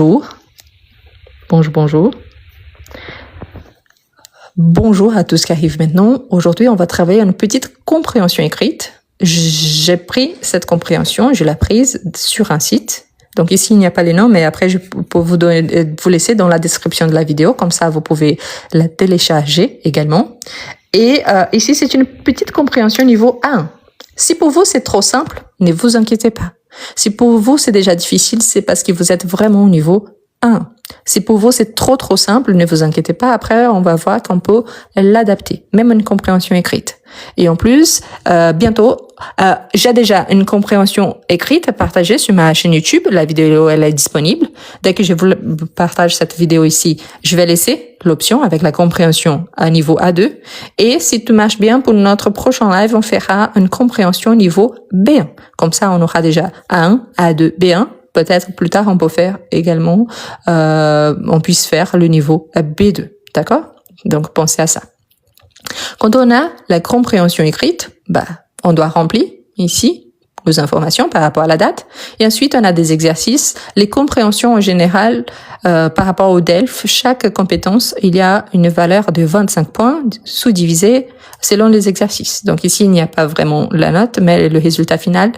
Bonjour, bonjour. Bonjour à tous qui arrivent maintenant. Aujourd'hui, on va travailler une petite compréhension écrite. J'ai pris cette compréhension, je l'ai prise sur un site. Donc ici, il n'y a pas les noms, mais après, je peux vous laisser dans la description de la vidéo. Comme ça, vous pouvez la télécharger également. Et ici, c'est une petite compréhension niveau 1. Si pour vous, c'est trop simple, ne vous inquiétez pas. Si pour vous, c'est déjà difficile, c'est parce que vous êtes vraiment au niveau 1. Si pour vous, c'est trop simple, ne vous inquiétez pas. Après, on va voir qu'on peut l'adapter, même une compréhension écrite. Et en plus, bientôt, j'ai déjà une compréhension écrite partagée sur ma chaîne YouTube. La vidéo, elle est disponible. Dès que je vous partage cette vidéo ici, je vais laisser l'option avec la compréhension à niveau A2. Et si tout marche bien, pour notre prochain live, on fera une compréhension niveau B1. Comme ça, on aura déjà A1, A2, B1. Peut-être plus tard, on peut faire également, on puisse faire le niveau B2. D'accord? Donc, pensez à ça. Quand on a la compréhension écrite, on doit remplir ici nos informations par rapport à la date. Et ensuite, on a des exercices. Les compréhensions en général, par rapport au DELF, chaque compétence, il y a une valeur de 25 points sous-divisée selon les exercices. Donc ici, il n'y a pas vraiment la note, mais le résultat final,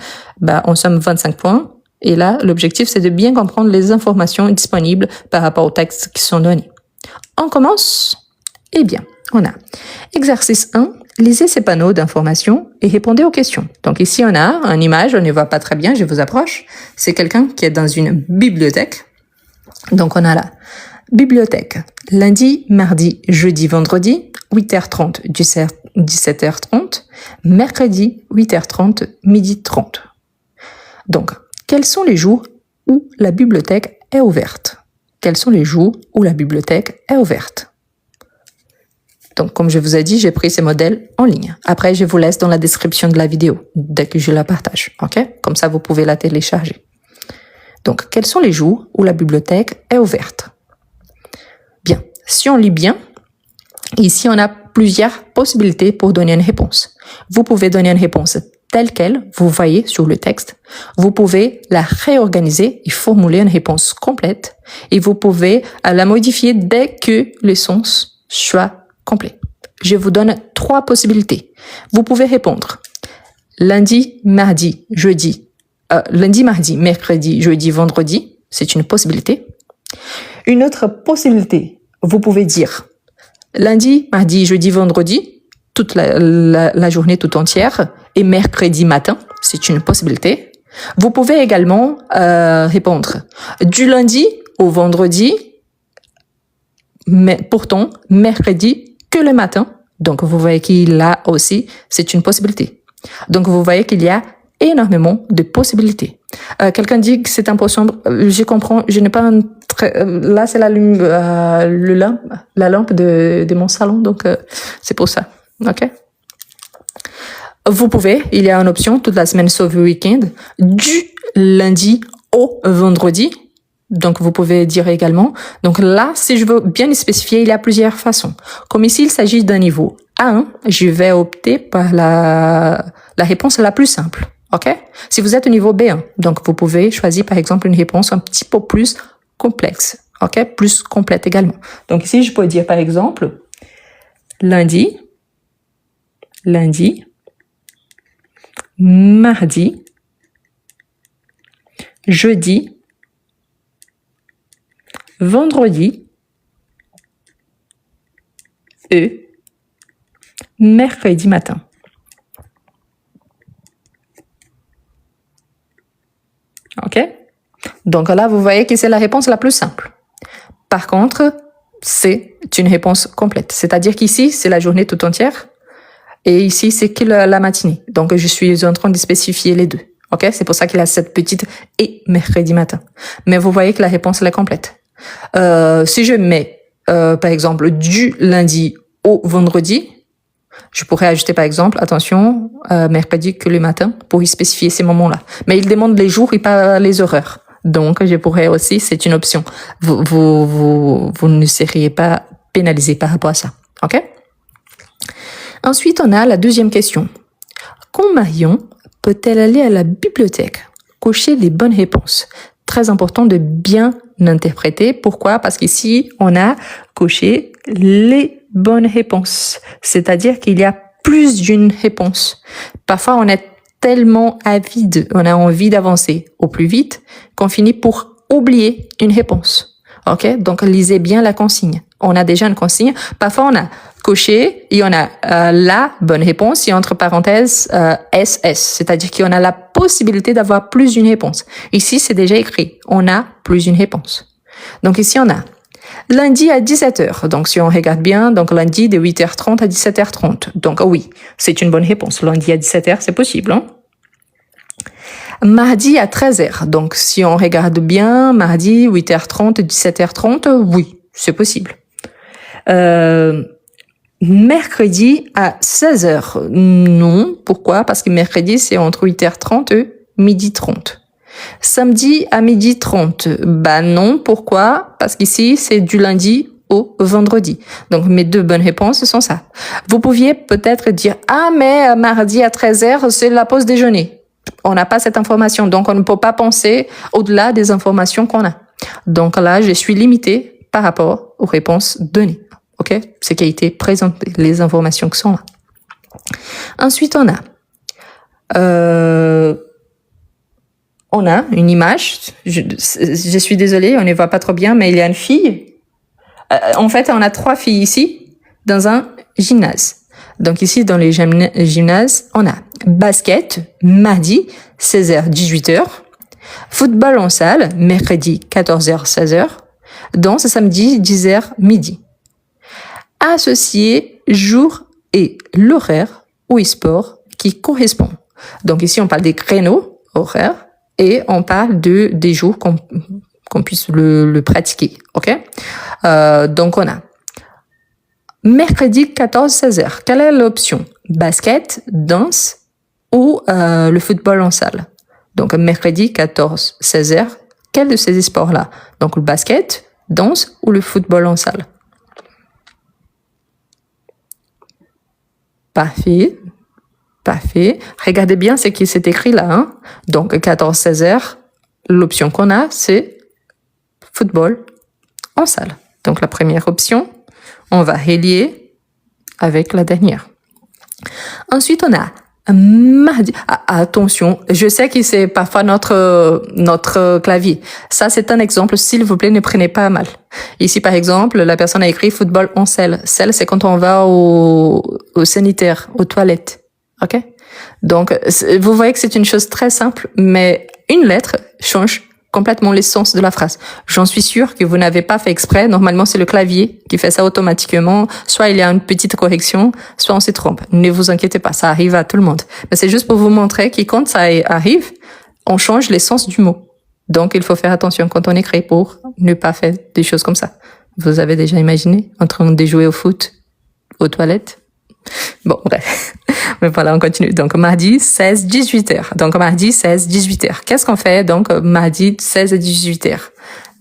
on somme 25 points. Et là, l'objectif, c'est de bien comprendre les informations disponibles par rapport aux textes qui sont donnés. On commence. Eh bien, on a exercice 1. Lisez ces panneaux d'information et répondez aux questions. Donc ici, on a une image, on ne voit pas très bien, je vous approche. C'est quelqu'un qui est dans une bibliothèque. Donc on a là, bibliothèque, lundi, mardi, jeudi, vendredi, 8h30, 17h30, mercredi, 8h30, midi 30. Donc, quels sont les jours où la bibliothèque est ouverte? Quels sont les jours où la bibliothèque est ouverte? Donc, comme je vous ai dit, j'ai pris ces modèles en ligne. Après, je vous laisse dans la description de la vidéo, dès que je la partage, ok? Comme ça, vous pouvez la télécharger. Donc, quels sont les jours où la bibliothèque est ouverte? Bien, si on lit bien, ici, on a plusieurs possibilités pour donner une réponse. Vous pouvez donner une réponse telle qu'elle, vous voyez sur le texte. Vous pouvez la réorganiser et formuler une réponse complète. Et vous pouvez la modifier dès que le sens soit complet. Je vous donne 3 possibilités. Vous pouvez répondre lundi, mardi, jeudi, lundi, mardi, mercredi, jeudi, vendredi. C'est une possibilité. Une autre possibilité, vous pouvez dire lundi, mardi, jeudi, vendredi, toute la journée tout entière, et mercredi matin, c'est une possibilité. Vous pouvez également répondre du lundi au vendredi, mais pourtant mercredi que le matin. Donc vous voyez qu'il a aussi, c'est une possibilité. Donc vous voyez qu'il y a énormément de possibilités. Quelqu'un dit que c'est impossible. Je comprends. Je n'ai pas un là c'est la lampe de mon salon, donc c'est pour ça. Ok. Vous pouvez, il y a une option toute la semaine sauf le week-end, du lundi au vendredi. Donc, vous pouvez dire également. Donc là, si je veux bien spécifier, il y a plusieurs façons. Comme ici, il s'agit d'un niveau A1, je vais opter par la réponse la plus simple. OK? Si vous êtes au niveau B1, donc vous pouvez choisir par exemple une réponse un petit peu plus complexe. OK? Plus complète également. Donc ici, je peux dire par exemple lundi, mardi, jeudi, vendredi et mercredi matin. OK? Donc là, vous voyez que c'est la réponse la plus simple. Par contre, c'est une réponse complète. C'est-à-dire qu'ici, c'est la journée tout entière. Et ici, c'est que la matinée. Donc, je suis en train de spécifier les deux. OK? C'est pour ça qu'il y a cette petite et mercredi matin. Mais vous voyez que la réponse elle est complète. Si je mets, par exemple, du lundi au vendredi, je pourrais ajouter, par exemple, attention, mercredi que le matin pour y spécifier ces moments-là. Mais il demande les jours et pas les horaires. Donc, je pourrais aussi, c'est une option. Vous ne seriez pas pénalisé par rapport à ça. OK? Ensuite, on a la deuxième question. Quand Marion peut-elle aller à la bibliothèque? Cocher les bonnes réponses. Très important de bien interpréter. Pourquoi? Parce qu'ici, on a coché les bonnes réponses. C'est-à-dire qu'il y a plus d'une réponse. Parfois, on est tellement avide, on a envie d'avancer au plus vite, qu'on finit pour oublier une réponse. Ok? Donc, lisez bien la consigne. On a déjà une consigne. Parfois, on a coché et on a la bonne réponse et entre parenthèses SS, c'est-à-dire qu'on a la possibilité d'avoir plus d'une réponse. Ici, c'est déjà écrit. On a plus d'une réponse. Donc ici, on a lundi à 17h. Donc si on regarde bien, donc lundi de 8h30 à 17h30. Donc oui, c'est une bonne réponse. Lundi à 17h, c'est possible. Hein? Mardi à 13h. Donc si on regarde bien, mardi 8h30, 17h30, oui, c'est possible. Mercredi à 16h. Non. Pourquoi? Parce que mercredi, c'est entre 8h30 et midi 30. Samedi à midi 30. Bah non. Pourquoi? Parce qu'ici, c'est du lundi au vendredi. Donc, mes deux bonnes réponses sont ça. Vous pouviez peut-être dire, ah, mais mardi à 13h, c'est la pause déjeuner. On n'a pas cette information. Donc, on ne peut pas penser au-delà des informations qu'on a. Donc là, je suis limitée par rapport aux réponses données. Ok, ce qui a été présenté, les informations qui sont là. Ensuite, on a une image. Je suis désolée, on ne voit pas trop bien, mais il y a une fille. En fait, on a 3 filles ici dans un gymnase. Donc ici, dans les gymnases, on a basket, mardi, 16h, 18h. Football en salle, mercredi, 14h, 16h. Danse, samedi, 10h, midi. Associer jour et l'horaire ou sport qui correspond. Donc ici, on parle des créneaux horaires et on parle des jours qu'on puisse le pratiquer. Ok? Donc on a mercredi 14-16h. Quelle est l'option? Basket, danse ou le football en salle? Donc mercredi 14-16h. Quel de ces sports-là? Donc le basket, danse ou le football en salle? Parfait. Parfait. Regardez bien ce qui s'est écrit là. Hein? Donc, 14-16h, l'option qu'on a, c'est football en salle. Donc, la première option, on va relier avec la dernière. Ensuite, on a mardi. Ah, attention, je sais que c'est parfois notre clavier. Ça, c'est un exemple. S'il vous plaît, ne prenez pas à mal. Ici, par exemple, la personne a écrit football en selle. Selle, c'est quand on va au sanitaire, aux toilettes. Ok? Donc, vous voyez que c'est une chose très simple, mais une lettre change complètement l'essence de la phrase. J'en suis sûre que vous n'avez pas fait exprès. Normalement, c'est le clavier qui fait ça automatiquement. Soit il y a une petite correction, soit on se trompe. Ne vous inquiétez pas, ça arrive à tout le monde. Mais c'est juste pour vous montrer que quand ça arrive, on change l'essence du mot. Donc, il faut faire attention quand on écrit pour ne pas faire des choses comme ça. Vous avez déjà imaginé en train de jouer au foot aux toilettes? Bon, bref. Mais voilà, on continue. Donc, mardi, 16, 18h. Donc, mardi, 16, 18h. Qu'est-ce qu'on fait? Donc, mardi, 16 à 18h.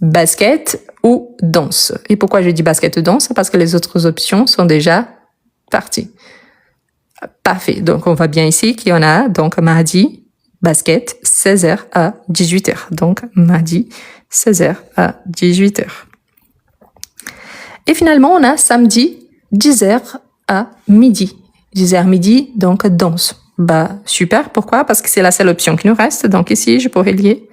Basket ou danse. Et pourquoi je dis basket ou danse? Parce que les autres options sont déjà parties. Parfait. Donc, on voit bien ici qu'il y en a. Donc, mardi, basket, 16h à 18h. Donc, mardi, 16h à 18h. Et finalement, on a samedi, 10h à midi. 10h midi, donc danse. Bah, super. Pourquoi? Parce que c'est la seule option qui nous reste. Donc ici, je pourrais lier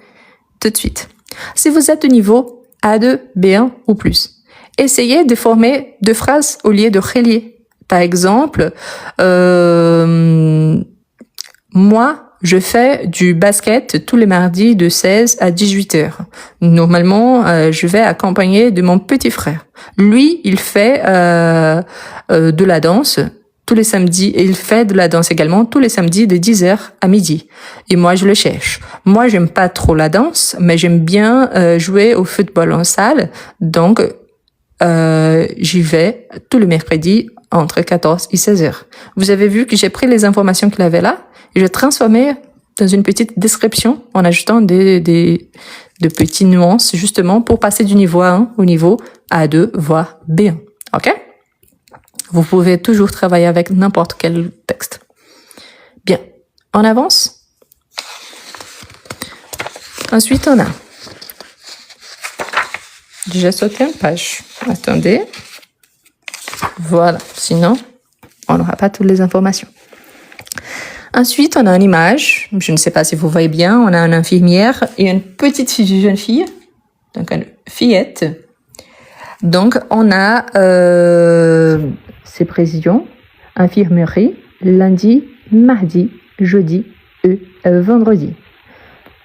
tout de suite. Si vous êtes de niveau A2, B1 ou plus, essayez de former 2 phrases au lieu de relier. Par exemple, moi, je fais du basket tous les mardis de 16 à 18h. Normalement, je vais accompagner de mon petit frère. Lui, il fait de la danse tous les samedis, et il fait de la danse également tous les samedis de 10h à midi. Et moi, je le cherche. Moi, j'aime pas trop la danse, mais j'aime bien jouer au football en salle. Donc, j'y vais tous les mercredis entre 14 et 16h. Vous avez vu que j'ai pris les informations qu'il avait là et j'ai transformé dans une petite description en ajoutant de petites nuances justement pour passer du niveau A1 au niveau A2 voire B1. Ok? Vous pouvez toujours travailler avec n'importe quel texte. Bien, on avance. Ensuite, on a déjà sauté une page. Attendez. Voilà, sinon, on n'aura pas toutes les informations. Ensuite, on a une image. Je ne sais pas si vous voyez bien. On a une infirmière et une petite jeune fille. Donc, une fillette. Donc, on a ces précisions. Infirmerie, lundi, mardi, jeudi et vendredi.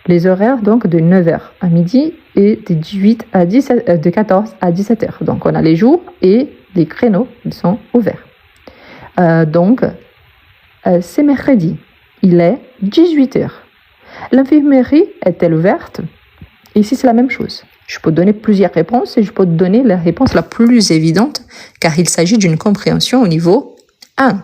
Les horaires, donc, de 9h à midi et de 14 à 17h. Donc, on a les jours et les créneaux sont ouverts. C'est mercredi. Il est 18h. L'infirmerie est-elle ouverte? Ici, c'est la même chose. Je peux donner plusieurs réponses et je peux donner la réponse la plus évidente car il s'agit d'une compréhension au niveau 1.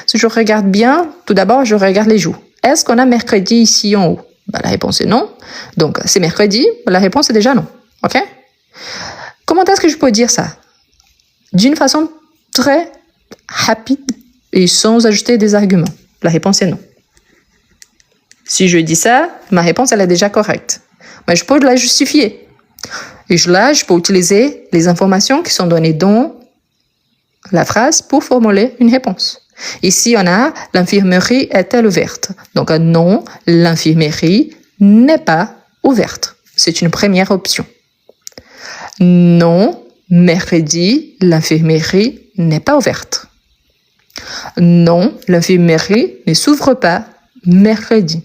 Si je regarde bien, tout d'abord, je regarde les jours. Est-ce qu'on a mercredi ici en haut? La réponse est non. Donc, c'est mercredi. La réponse est déjà non. OK? Comment est-ce que je peux dire ça? D'une façon très rapide et sans ajouter des arguments. La réponse est non. Si je dis ça, ma réponse, elle est déjà correcte. Mais je peux la justifier. Et là, je peux utiliser les informations qui sont données dans la phrase pour formuler une réponse. Ici, on a « l'infirmerie est-elle ouverte ?» Donc, non, l'infirmerie n'est pas ouverte. C'est une première option. Non, mercredi, l'infirmerie n'est pas ouverte. Non, l'infirmerie ne s'ouvre pas mercredi.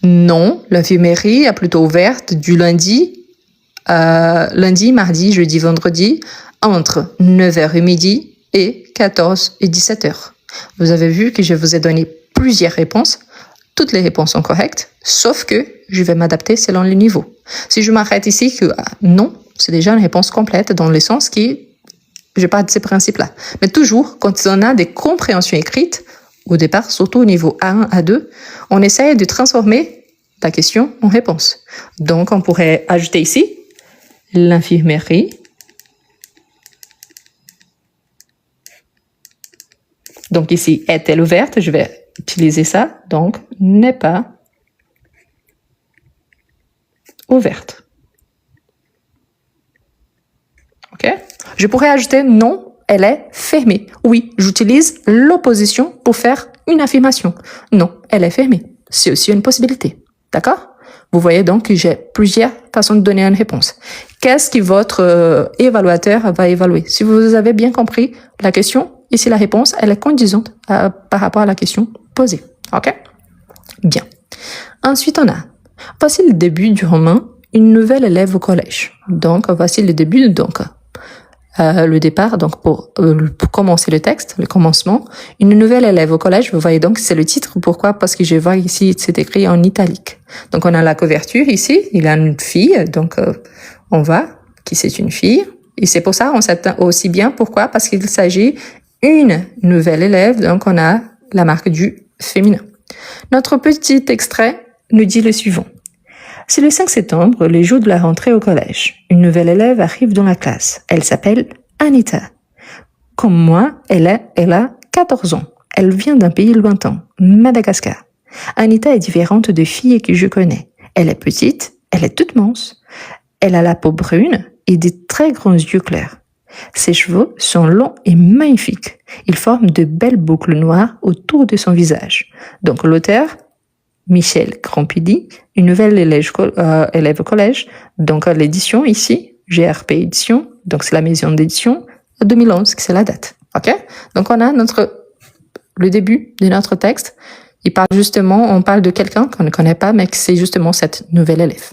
Non, l'infirmerie est plutôt ouverte du lundi, mardi, jeudi, vendredi, entre 9h et midi et 14 et 17h. Vous avez vu que je vous ai donné plusieurs réponses. Toutes les réponses sont correctes, sauf que je vais m'adapter selon le niveau. Si je m'arrête ici que non, c'est déjà une réponse complète dans le sens qui je parle de ces principes-là. Mais toujours, quand on a des compréhensions écrites, au départ, surtout au niveau A1, A2, on essaye de transformer la question en réponse. Donc, on pourrait ajouter ici l'infirmerie. Donc, ici, est-elle ouverte? Je vais utiliser ça. Donc, n'est pas ouverte. OK? Je pourrais ajouter non, elle est fermée. Oui, j'utilise l'opposition pour faire une affirmation. Non, elle est fermée. C'est aussi une possibilité. D'accord? Vous voyez donc que j'ai plusieurs façons de donner une réponse. Qu'est-ce que votre évaluateur va évaluer? Si vous avez bien compris la question, ici la réponse, elle est condisante par rapport à la question posée. OK? Bien. Ensuite, on a, voici le début du roman, une nouvelle élève au collège. Donc, voici le début, donc, le départ, donc pour commencer le texte, le commencement, une nouvelle élève au collège, vous voyez donc c'est le titre. Pourquoi? Parce que je vois ici c'est écrit en italique. Donc on a la couverture ici, il a une fille, donc on voit que c'est une fille. Et c'est pour ça on s'attend aussi bien. Pourquoi? Parce qu'il s'agit d'une nouvelle élève, donc on a la marque du féminin. Notre petit extrait nous dit le suivant. C'est le 5 septembre, le jour de la rentrée au collège. Une nouvelle élève arrive dans la classe. Elle s'appelle Anita. Comme moi, elle a 14 ans. Elle vient d'un pays lointain, Madagascar. Anita est différente de filles que je connais. Elle est petite, elle est toute mince. Elle a la peau brune et des très grands yeux clairs. Ses cheveux sont longs et magnifiques. Ils forment de belles boucles noires autour de son visage. Donc l'auteur, Michel Grampilly, une nouvelle élève au collège. Donc, l'édition ici, GRP édition, donc c'est la maison d'édition, 2011, c'est la date. OK? Donc, on a le début de notre texte. On parle de quelqu'un qu'on ne connaît pas, mais que c'est justement cette nouvelle élève.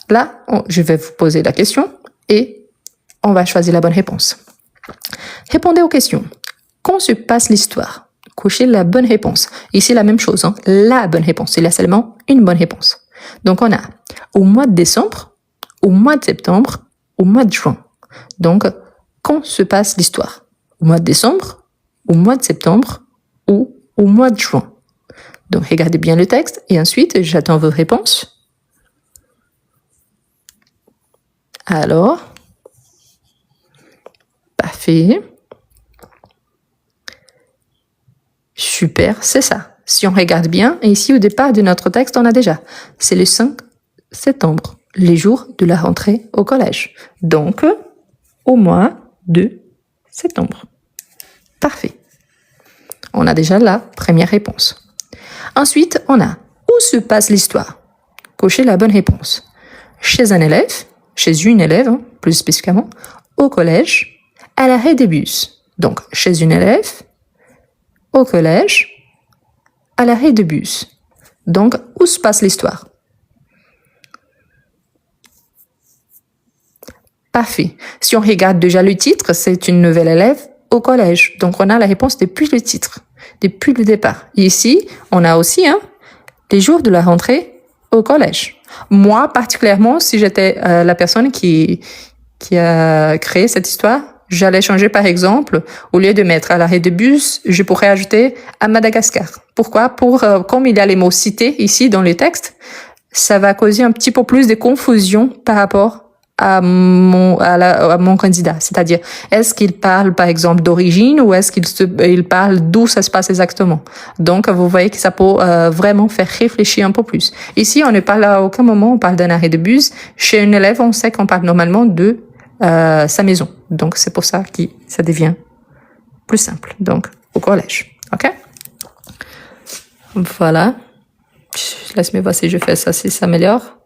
Là, je vais vous poser la question et on va choisir la bonne réponse. Répondez aux questions. Quand se passe l'histoire? Cochez la bonne réponse. Ici, la même chose, hein? La bonne réponse. Il y a seulement une bonne réponse. Donc, on a au mois de décembre, au mois de septembre, au mois de juin. Donc, quand se passe l'histoire? Au mois de décembre, au mois de septembre ou au mois de juin. Donc, regardez bien le texte et ensuite, j'attends vos réponses. Alors, parfait. Super, c'est ça. Si on regarde bien, et ici au départ de notre texte, on a déjà. C'est le 5 septembre. les jours de la rentrée au collège. Donc, au mois de septembre. Parfait. On a déjà la première réponse. Ensuite, on a où se passe l'histoire? Cochez la bonne réponse. Chez un élève, chez une élève, plus spécifiquement, au collège, à l'arrêt des bus. Donc, chez une élève, au collège, à l'arrêt de bus. Donc, où se passe l'histoire? Parfait. Si on regarde déjà le titre, c'est une nouvelle élève au collège. Donc, on a la réponse depuis le titre, depuis le départ. Et ici, on a aussi les jours de la rentrée au collège. Moi, particulièrement, si j'étais la personne qui a créé cette histoire, j'allais changer, par exemple, au lieu de mettre à l'arrêt de bus, je pourrais ajouter à Madagascar. Pourquoi? Comme il y a les mots cités ici dans le texte, ça va causer un petit peu plus de confusion par rapport à mon candidat. C'est-à-dire, est-ce qu'il parle, par exemple, d'origine ou est-ce qu'il parle d'où ça se passe exactement? Donc, vous voyez que ça peut vraiment faire réfléchir un peu plus. Ici, on ne parle à aucun moment, on parle d'un arrêt de bus. Chez un élève, on sait qu'on parle normalement de sa maison. Donc, c'est pour ça que ça devient plus simple. Donc, au collège. OK? Voilà. Je laisse me voir si je fais ça, si ça s'améliore.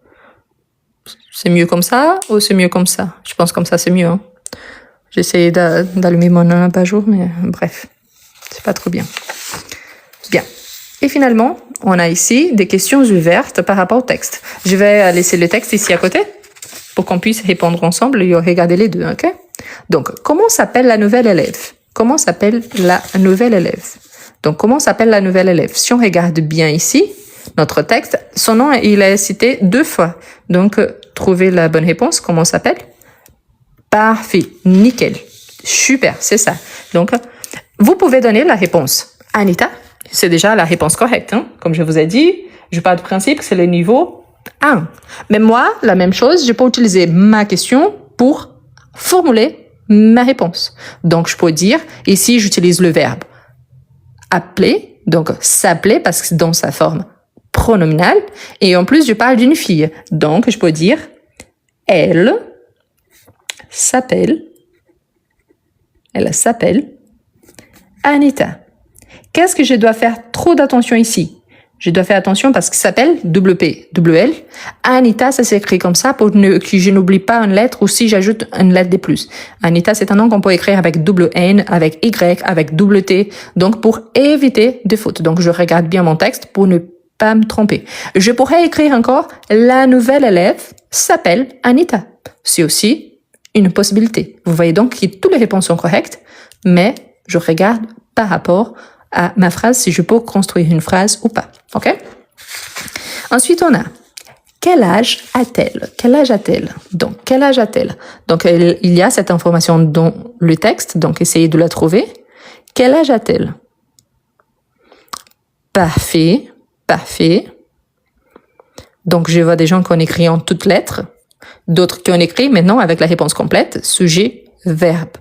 C'est mieux comme ça ou c'est mieux comme ça? Je pense comme ça, c'est mieux. J'ai essayé d'allumer mon lampe à jour, mais bref, c'est pas trop bien. Bien. Et finalement, on a ici des questions ouvertes par rapport au texte. Je vais laisser le texte ici à côté pour qu'on puisse répondre ensemble et regarder les deux, ok? Donc, comment s'appelle la nouvelle élève? Comment s'appelle la nouvelle élève? Donc, comment s'appelle la nouvelle élève? Si on regarde bien ici, notre texte, son nom, il est cité 2 fois. Donc, trouvez la bonne réponse. Comment s'appelle? Parfait. Nickel. Super, c'est ça. Donc, vous pouvez donner la réponse. Anita, c'est déjà la réponse correcte. Comme je vous ai dit, je pars du principe que c'est le niveau 1. Mais moi, la même chose, je peux utiliser ma question pour formuler ma réponse. Donc, je peux dire, ici, j'utilise le verbe appeler, donc s'appeler parce que c'est dans sa forme pronominale. Et en plus, je parle d'une fille. Donc, je peux dire, elle s'appelle Anita. Qu'est-ce que je dois faire trop d'attention ici? Je dois faire attention parce qu'il s'appelle WL. Anita, ça s'écrit comme ça pour que je n'oublie pas une lettre ou si j'ajoute une lettre de plus. Anita, c'est un nom qu'on peut écrire avec double N, avec Y, avec double T. Donc, pour éviter des fautes. Donc, je regarde bien mon texte pour ne pas me tromper. Je pourrais écrire encore, la nouvelle élève s'appelle Anita. C'est aussi une possibilité. Vous voyez donc que toutes les réponses sont correctes, mais je regarde par rapport à ma phrase, si je peux construire une phrase ou pas. OK? Ensuite, on a quel âge a-t-elle? Quel âge a-t-elle? Donc, quel âge a-t-elle? Donc, il y a cette information dans le texte, donc essayez de la trouver. Quel âge a-t-elle? Parfait, parfait. Donc, je vois des gens qui ont écrit en toutes lettres, d'autres qui ont écrit maintenant avec la réponse complète, sujet, verbe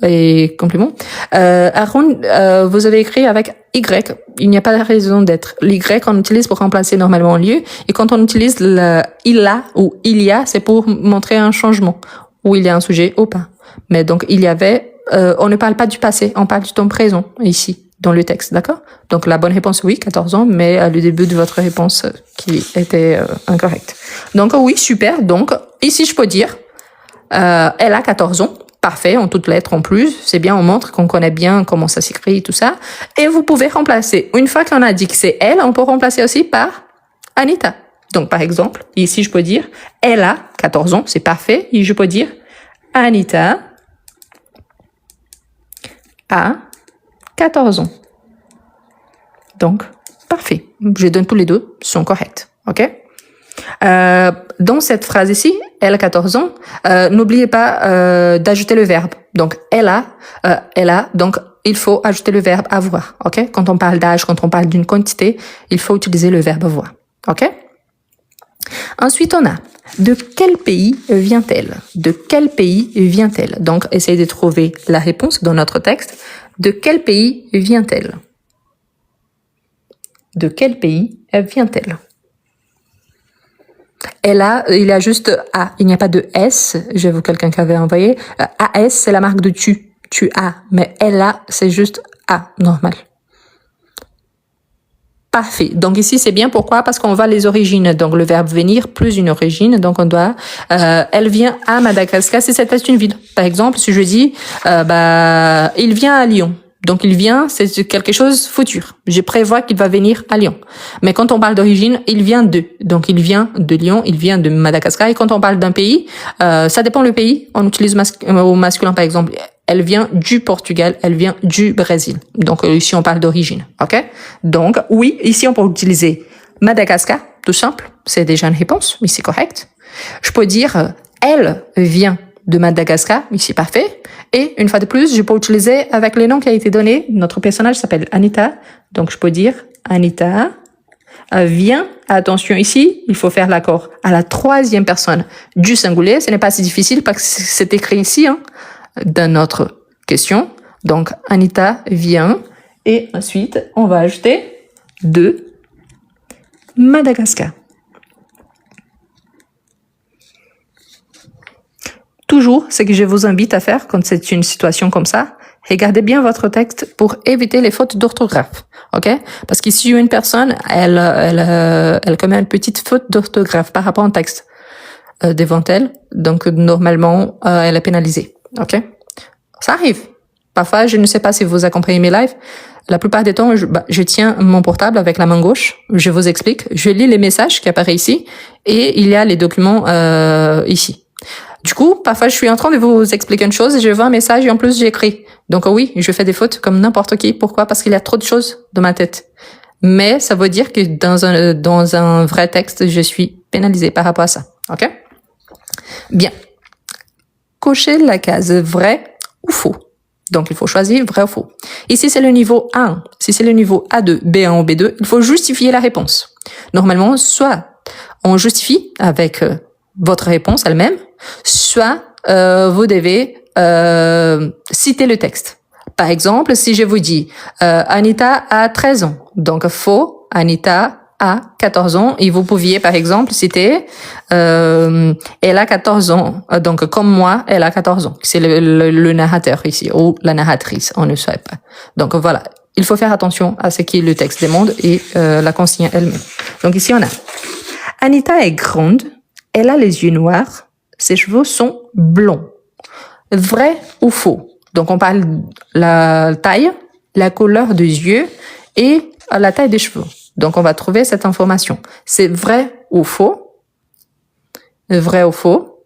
et complément. Aaron, vous avez écrit avec Y. Il n'y a pas de raison d'être. L'Y, on utilise pour remplacer normalement un lieu. Et quand on utilise le il a ou il y a, c'est pour montrer un changement, où il y a un sujet ou pas. Mais donc, il y avait, on ne parle pas du passé, on parle du temps présent, ici, dans le texte, d'accord? Donc, la bonne réponse, oui, 14 ans, mais le début de votre réponse qui était incorrecte. Donc, oui, super. Donc, ici, je peux dire, elle a 14 ans. Parfait, en toutes lettres en plus. C'est bien, on montre qu'on connaît bien comment ça s'écrit et tout ça. Et vous pouvez remplacer. Une fois qu'on a dit que c'est elle, on peut remplacer aussi par Anita. Donc, par exemple, ici, je peux dire, elle a 14 ans, c'est parfait. Et je peux dire, Anita a 14 ans. Donc, parfait. Je donne tous les deux, sont corrects. OK? Dans cette phrase ici, elle a 14 ans, n'oubliez pas d'ajouter le verbe. Donc, elle a, donc il faut ajouter le verbe avoir. OK? Quand on parle d'âge, quand on parle d'une quantité, il faut utiliser le verbe avoir. OK? Ensuite, on a de quel pays vient-elle? De quel pays vient-elle? Donc, essayez de trouver la réponse dans notre texte. De quel pays vient-elle? De quel pays vient-elle? il y a juste A. Il n'y a pas de S. J'ai vu quelqu'un qui avait envoyé. AS, c'est la marque de tu. Tu as. Mais elle a, c'est juste A, normal. Parfait. Donc ici, c'est bien. Pourquoi? Parce qu'on voit les origines. Donc le verbe venir plus une origine. Donc on doit, elle vient à Madagascar si c'était une ville. Par exemple, si je dis, il vient à Lyon. Donc il vient, c'est quelque chose futur. Je prévois qu'il va venir à Lyon. Mais quand on parle d'origine, il vient de. Donc il vient de Lyon, il vient de Madagascar. Et quand on parle d'un pays, ça dépend le pays. On utilise au masculin par exemple. Elle vient du Portugal, elle vient du Brésil. Donc ici on parle d'origine, ok? Donc oui, ici on peut utiliser Madagascar, tout simple. C'est déjà une réponse, mais c'est correct. Je peux dire elle vient de Madagascar, ici parfait. Et une fois de plus, je peux utiliser avec le nom qui a été donné. Notre personnage s'appelle Anita, donc je peux dire Anita vient. Attention ici, il faut faire l'accord à la troisième personne du singulier. Ce n'est pas si difficile parce que c'est écrit ici, hein, dans notre question. Donc Anita vient et ensuite on va ajouter de Madagascar. Toujours, ce que je vous invite à faire quand c'est une situation comme ça, regardez bien votre texte pour éviter les fautes d'orthographe, ok? Parce qu'ici une personne, elle commet une petite faute d'orthographe par rapport au texte devant elle, donc normalement elle est pénalisée, ok? Ça arrive. Parfois, je ne sais pas si vous accompagnez mes lives. La plupart des temps, je tiens mon portable avec la main gauche. Je vous explique. Je lis les messages qui apparaissent ici et il y a les documents ici. Du coup, parfois, je suis en train de vous expliquer une chose, je vois un message et en plus, j'écris. Donc oui, je fais des fautes comme n'importe qui. Pourquoi? Parce qu'il y a trop de choses dans ma tête. Mais ça veut dire que dans un vrai texte, je suis pénalisée par rapport à ça. Ok? Bien. Cochez la case vrai ou faux. Donc, il faut choisir vrai ou faux. Ici, c'est le niveau 1. Si c'est le niveau A2, B1 ou B2, il faut justifier la réponse. Normalement, soit on justifie avec votre réponse elle-même, soit vous devez citer le texte. Par exemple, si je vous dis Anita a 13 ans, donc faux, Anita a 14 ans, et vous pouviez par exemple citer elle a 14 ans, donc comme moi, elle a 14 ans. C'est le narrateur ici, ou la narratrice, on ne sait pas. Donc voilà, il faut faire attention à ce que le texte demande et la consigne elle-même. Donc ici on a Anita est grande, elle a les yeux noirs, ses cheveux sont blonds. Vrai ou faux? Donc on parle de la taille, la couleur des yeux et la taille des cheveux. Donc on va trouver cette information. C'est vrai ou faux? Vrai ou faux?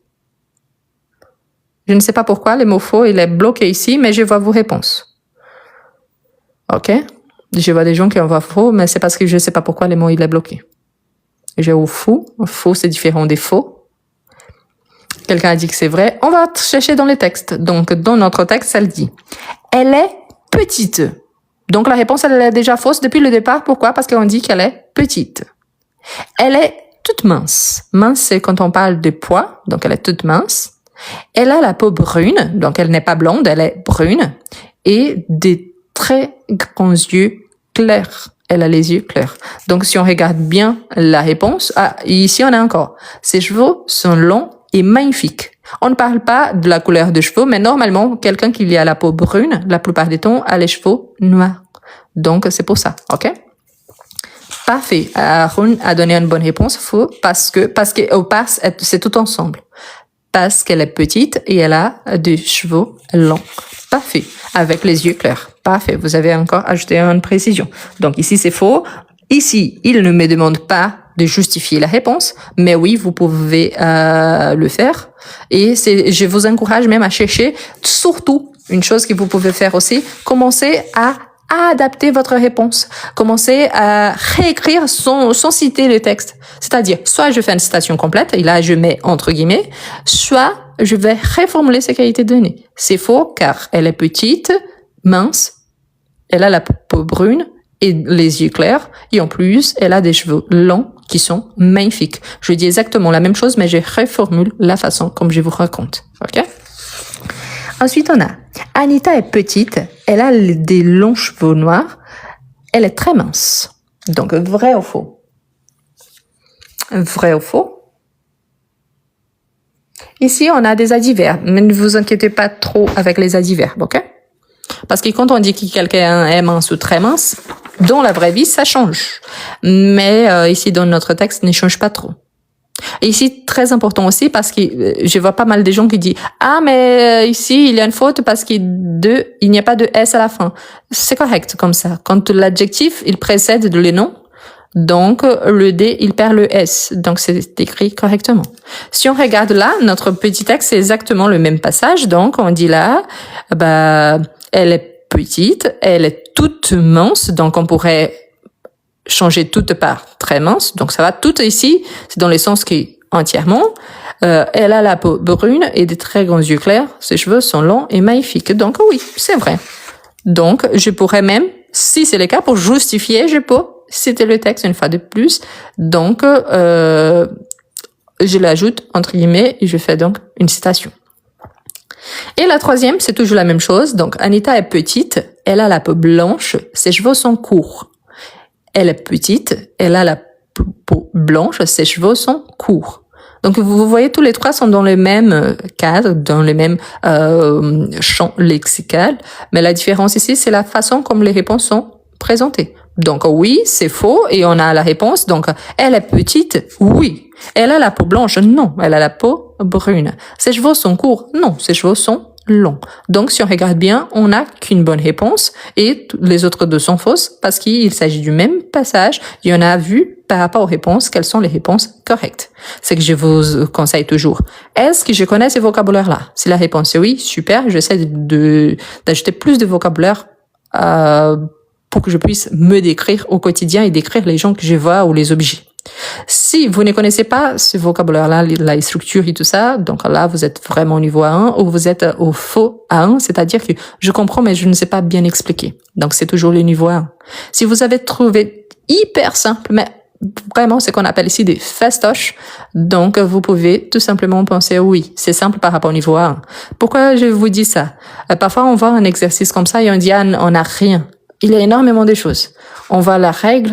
Je ne sais pas pourquoi le mot faux il est bloqué ici, mais je vois vos réponses. Ok? Je vois des gens qui envoient faux, mais c'est parce que je ne sais pas pourquoi le mot il est bloqué. J'ai au faux. Faux, c'est différent des faux. Quelqu'un a dit que c'est vrai. On va chercher dans les textes. Donc, dans notre texte, elle dit « Elle est petite ». Donc, la réponse, elle est déjà fausse depuis le départ. Pourquoi? Parce qu'on dit qu'elle est petite. Elle est toute mince. Mince, c'est quand on parle de poids. Donc, elle est toute mince. Elle a la peau brune. Donc, elle n'est pas blonde, elle est brune. Et des très grands yeux clairs. Elle a les yeux clairs. Donc, si on regarde bien la réponse, ici, on a encore. Ses cheveux sont longs et magnifiques. On ne parle pas de la couleur des cheveux, mais normalement, quelqu'un qui a la peau brune, la plupart du temps, a les cheveux noirs. Donc, c'est pour ça, ok? Parfait. Aaron a donné une bonne réponse. Faux, parce que c'est tout ensemble. Parce qu'elle est petite et elle a des cheveux longs. Parfait. Avec les yeux clairs. Parfait. Vous avez encore ajouté une précision. Donc ici, c'est faux. Ici, il ne me demande pas de justifier la réponse, mais oui, vous pouvez le faire. Et je vous encourage même à chercher, surtout, une chose que vous pouvez faire aussi, commencer à adapter votre réponse. Commencez à réécrire sans citer le texte. C'est-à-dire, soit je fais une citation complète, et là je mets entre guillemets, soit je vais reformuler ce qui a été donné. C'est faux car elle est petite, mince, elle a la peau brune et les yeux clairs, et en plus, elle a des cheveux longs qui sont magnifiques. Je dis exactement la même chose, mais je reformule la façon comme je vous raconte. Ok? Ensuite, on a Anita est petite, elle a des longs cheveux noirs, elle est très mince. Donc, vrai ou faux? Vrai ou faux? Ici, on a des adverbes, mais ne vous inquiétez pas trop avec les adverbes, ok? Parce que quand on dit que quelqu'un est mince ou très mince, dans la vraie vie, ça change. Mais ici, dans notre texte, ne change pas trop. Et ici, très important aussi, parce que je vois pas mal de gens qui disent « Ah, mais ici, il y a une faute parce qu'il n'y a pas de S à la fin. » C'est correct comme ça. Quand l'adjectif, il précède le nom, donc le D, il perd le S. Donc c'est écrit correctement. Si on regarde là, notre petit texte, c'est exactement le même passage. Donc on dit là, elle est petite, elle est toute mince, donc on pourrait changer toute par très mince, donc ça va. Tout ici, c'est dans le sens qui entièrement. Elle a la peau brune et des très grands yeux clairs. Ses cheveux sont longs et magnifiques. Donc oui, c'est vrai. Donc je pourrais même, si c'est le cas, pour justifier, je peux citer le texte une fois de plus. Donc je l'ajoute entre guillemets et je fais donc une citation. Et la troisième, c'est toujours la même chose. Donc Anita est petite, elle a la peau blanche, ses cheveux sont courts. Elle est petite, elle a la peau blanche, ses cheveux sont courts. Donc vous voyez, tous les trois sont dans le même cadre, dans le même champ lexical, mais la différence ici, c'est la façon comme les réponses sont présentées. Donc oui, c'est faux, et on a la réponse. Donc elle est petite, oui. Elle a la peau blanche, non. Elle a la peau brune. Ses cheveux sont courts, non. Ses cheveux sont long. Donc, si on regarde bien, on n'a qu'une bonne réponse et les autres deux sont fausses parce qu'il s'agit du même passage. Il y en a vu par rapport aux réponses, quelles sont les réponses correctes. C'est que je vous conseille toujours. Est-ce que je connais ces vocabulaires-là? Si la réponse est oui, super. J'essaie d'ajouter plus de vocabulaire pour que je puisse me décrire au quotidien et décrire les gens que je vois ou les objets. Si vous ne connaissez pas ce vocabulaire-là, la structure et tout ça, donc là, vous êtes vraiment au niveau A1 ou vous êtes au faux A1, c'est-à-dire que je comprends, mais je ne sais pas bien expliquer. Donc, c'est toujours le niveau A1. Si vous avez trouvé hyper simple, mais vraiment ce qu'on appelle ici des fastoches, donc vous pouvez tout simplement penser oui, c'est simple par rapport au niveau A1. Pourquoi je vous dis ça? Parfois, on voit un exercice comme ça et on dit ah, on n'a rien. Il y a énormément de choses. On voit la règle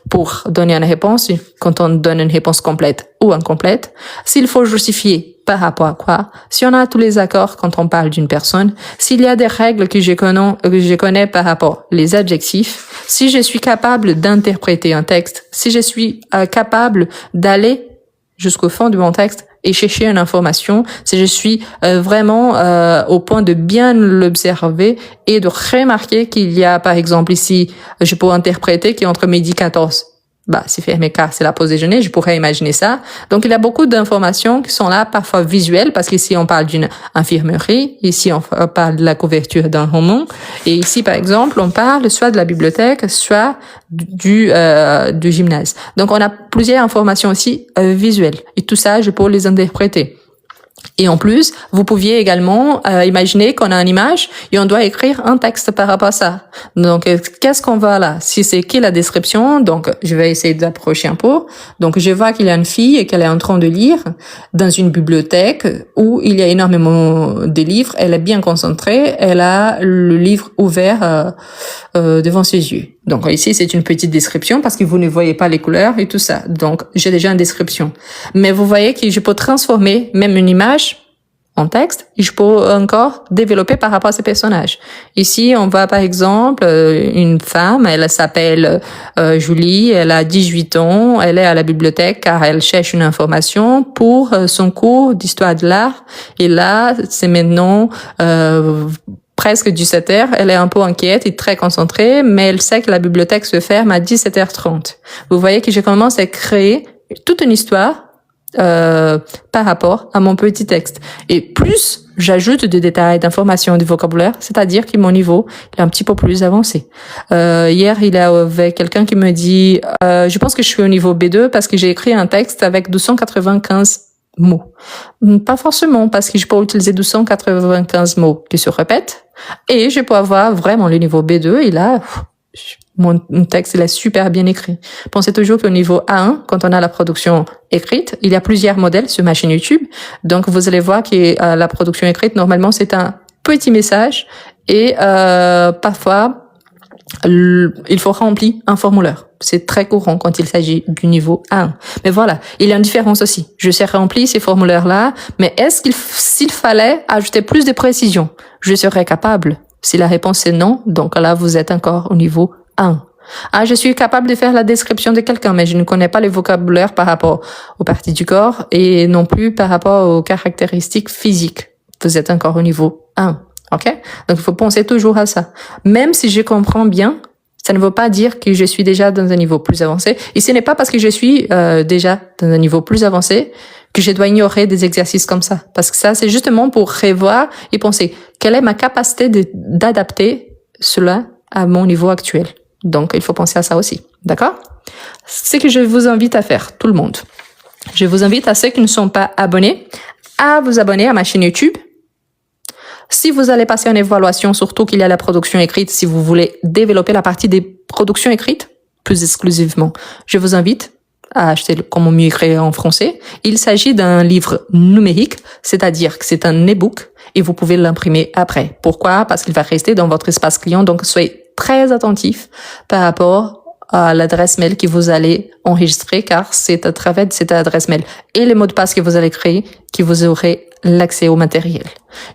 pour donner une réponse, quand on donne une réponse complète ou incomplète, s'il faut justifier par rapport à quoi, si on a tous les accords quand on parle d'une personne, s'il y a des règles que je connais par rapport les adjectifs, si je suis capable d'interpréter un texte, si je suis capable d'aller jusqu'au fond de mon texte et chercher une information, si je suis vraiment au point de bien l'observer et de remarquer qu'il y a, par exemple, ici, je peux interpréter qu'entre midi 14, c'est fermé car c'est la pause déjeuner, je pourrais imaginer ça. Donc, il y a beaucoup d'informations qui sont là, parfois visuelles, parce qu'ici, on parle d'une infirmerie, ici, on parle de la couverture d'un roman, et ici, par exemple, on parle soit de la bibliothèque, soit du gymnase. Donc, on a plusieurs informations aussi visuelles, et tout ça, je peux les interpréter. Et en plus, vous pouviez également imaginer qu'on a une image et on doit écrire un texte par rapport à ça. Donc, qu'est-ce qu'on voit là? Si c'est qui la description, donc je vais essayer d'approcher un peu. Donc, je vois qu'il y a une fille et qu'elle est en train de lire dans une bibliothèque où il y a énormément de livres. Elle est bien concentrée. Elle a le livre ouvert devant ses yeux. Donc ici, c'est une petite description parce que vous ne voyez pas les couleurs et tout ça. Donc, j'ai déjà une description. Mais vous voyez que je peux transformer même une image en texte et je peux encore développer par rapport à ces personnages. Ici, on voit par exemple une femme, elle s'appelle Julie, elle a 18 ans, elle est à la bibliothèque car elle cherche une information pour son cours d'histoire de l'art. Et là, c'est maintenant presque 17h, elle est un peu inquiète et très concentrée, mais elle sait que la bibliothèque se ferme à 17h30. Vous voyez que je commence à créer toute une histoire par rapport à mon petit texte. Et plus j'ajoute des détails, d'informations, du vocabulaire, c'est-à-dire que mon niveau est un petit peu plus avancé. Hier, il y avait quelqu'un qui me dit je pense que je suis au niveau B2 parce que j'ai écrit un texte avec 295 mots. Pas forcément, parce que je peux utiliser 295 mots qui se répètent, et je peux avoir vraiment le niveau B2, et là, mon texte, il est super bien écrit. Pensez toujours qu'au niveau A1, quand on a la production écrite, il y a plusieurs modèles sur ma chaîne YouTube, donc vous allez voir que la production écrite, normalement, c'est un petit message, et parfois, il faut remplir un formulaire. C'est très courant quand il s'agit du niveau 1. Mais voilà, il y a une différence aussi. Je sais remplir ces formulaires-là, mais s'il fallait ajouter plus de précision, je serais capable. Si la réponse est non, donc là, vous êtes encore au niveau 1. Ah, je suis capable de faire la description de quelqu'un, mais je ne connais pas le vocabulaire par rapport aux parties du corps et non plus par rapport aux caractéristiques physiques. Vous êtes encore au niveau 1. OK? Donc, il faut penser toujours à ça. Même si je comprends bien, ça ne veut pas dire que je suis déjà dans un niveau plus avancé. Et ce n'est pas parce que je suis déjà dans un niveau plus avancé que je dois ignorer des exercices comme ça. Parce que ça, c'est justement pour revoir et penser quelle est ma capacité d'adapter cela à mon niveau actuel. Donc, il faut penser à ça aussi. D'accord? Ce que je vous invite à faire, tout le monde. Je vous invite à ceux qui ne sont pas abonnés à vous abonner à ma chaîne YouTube. Si vous allez passer en évaluation, surtout qu'il y a la production écrite, si vous voulez développer la partie des productions écrites, plus exclusivement, je vous invite à acheter Comment mieux écrire en français. Il s'agit d'un livre numérique, c'est-à-dire que c'est un e-book et vous pouvez l'imprimer après. Pourquoi? Parce qu'il va rester dans votre espace client, donc soyez très attentif par rapport à l'adresse mail que vous allez enregistrer, car c'est à travers cette adresse mail et les mots de passe que vous allez créer que vous aurez l'accès au matériel.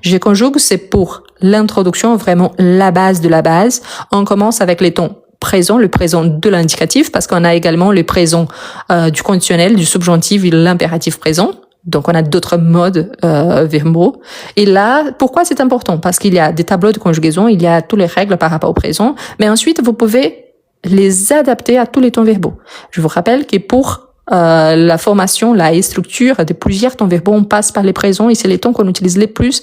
Je conjugue, c'est pour l'introduction, vraiment la base de la base. On commence avec les tons présents, le présent de l'indicatif, parce qu'on a également le présent du conditionnel, du subjonctif et l'impératif présent. Donc, on a d'autres modes verbaux. Et là, pourquoi c'est important? Parce qu'il y a des tableaux de conjugaison, il y a toutes les règles par rapport au présent, mais ensuite, vous pouvez les adapter à tous les temps verbaux. Je vous rappelle que pour la formation, la structure de plusieurs temps verbaux, on passe par les présents et c'est les temps qu'on utilise les plus